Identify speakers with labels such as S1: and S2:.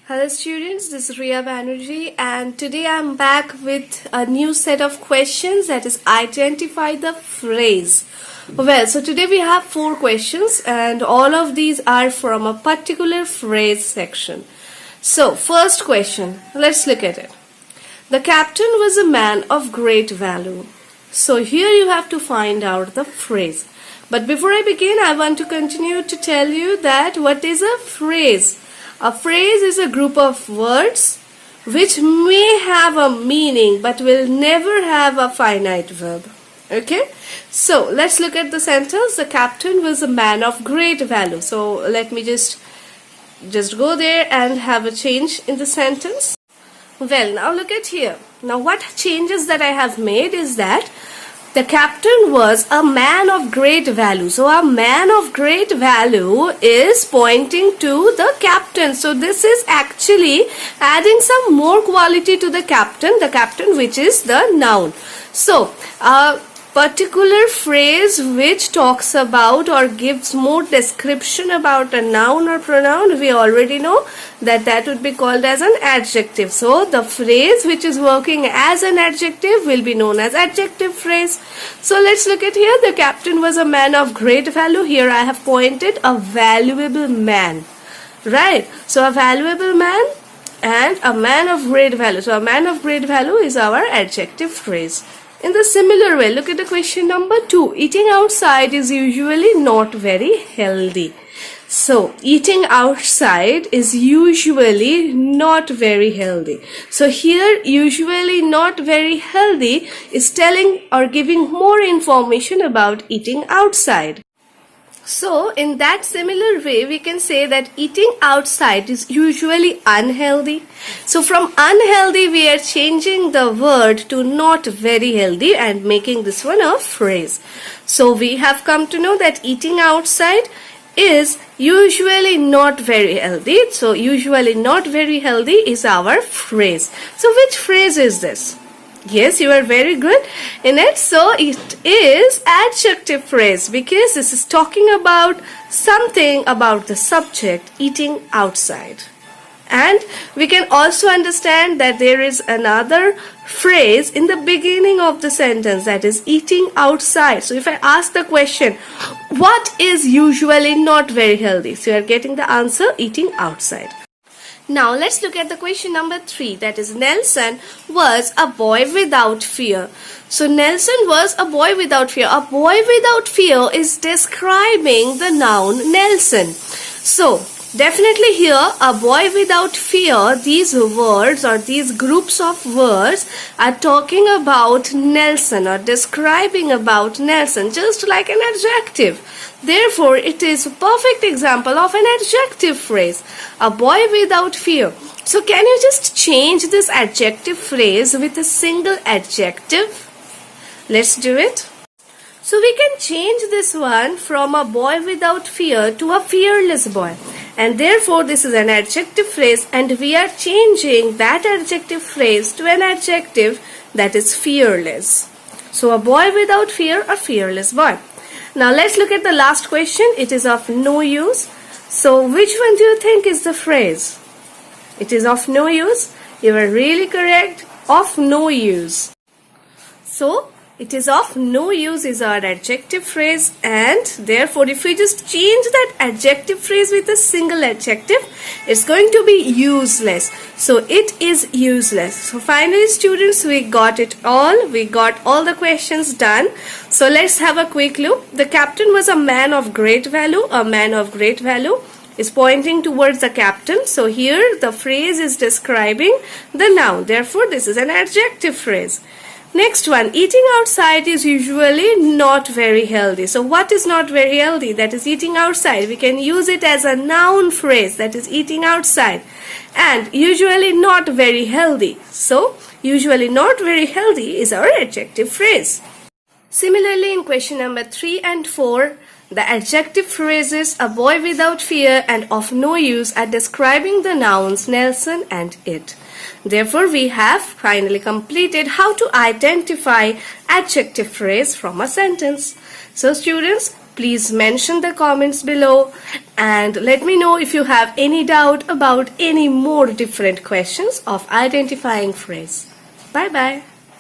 S1: Hello students, this is Riya Banerjee and today I'm back with a new set of questions, that is identify the phrase. Well, so today we have 4 questions and all of these are from a particular phrase section. So first question, let's look at it. The captain was a man of great value. So here you have to find out the phrase. But before I begin, I want to continue to tell you that what is a phrase? A phrase is a group of words which may have a meaning but will never have a finite verb. Okay? So let's look at the sentence. The captain was a man of great value. So let me just go there and have a change in the sentence. Well, now look at here. Now what changes that I have made is that the captain was a man of great value. So a man of great value is pointing to the captain. So this is actually adding some more quality to the captain which is the noun. So a particular phrase which talks about or gives more description about a noun or pronoun, we already know that would be called as an adjective. So the phrase which is working as an adjective will be known as adjective phrase. So let's look at here. The captain was a man of great value. Here I have pointed a valuable man, right? So a valuable man and a man of great value. So a man of great value is our adjective phrase. In the similar way, look at the question number 2. Eating outside is usually not very healthy. So, eating outside is usually not very healthy. So, here usually not very healthy is telling or giving more information about eating outside. So, in that similar way, we can say that eating outside is usually unhealthy. So, from unhealthy, we are changing the word to not very healthy and making this one a phrase. So, we have come to know that eating outside is usually not very healthy. So, usually not very healthy is our phrase. So, which phrase is this? Yes, you are very good in it. So it is adjective phrase because this is talking about something about the subject eating outside. And we can also understand that there is another phrase in the beginning of the sentence, that is eating outside. So if I ask the question, what is usually not very healthy? So you are getting the answer, eating outside. Now let's look at the question number 3, that is Nelson was a boy without fear. So Nelson was a boy without fear. A boy without fear is describing the noun Nelson. So definitely here a boy without fear, these words or these groups of words are talking about Nelson or describing about Nelson, just like an adjective. Therefore, it is a perfect example of an adjective phrase. A boy without fear. So, can you just change this adjective phrase with a single adjective? Let's do it. So, we can change this one from a boy without fear to a fearless boy. And therefore, this is an adjective phrase and we are changing that adjective phrase to an adjective that is fearless. So, a boy without fear, a fearless boy. Now let's look at the last question. It is of no use. So which one do you think is the phrase? It is of no use. You are really correct. Of no use. So it is of no use is our adjective phrase, and therefore if we just change that adjective phrase with a single adjective, it's going to be useless. So it is useless. So finally students, we got it all. We got all the questions done. So let's have a quick look. The captain was a man of great value. A man of great value is pointing towards the captain. So here the phrase is describing the noun. Therefore this is an adjective phrase. Next one, eating outside is usually not very healthy. So what is not very healthy? That is eating outside. We can use it as a noun phrase, that is eating outside. And usually not very healthy. So usually not very healthy is our adjective phrase. Similarly, in question number 3 and 4, the adjective phrases a boy without fear and of no use are describing the nouns Nelson and it. Therefore, we have finally completed how to identify adjective phrase from a sentence. So students, Please mention the comments below and let me know if you have any doubt about any more different questions of identifying phrase. Bye bye.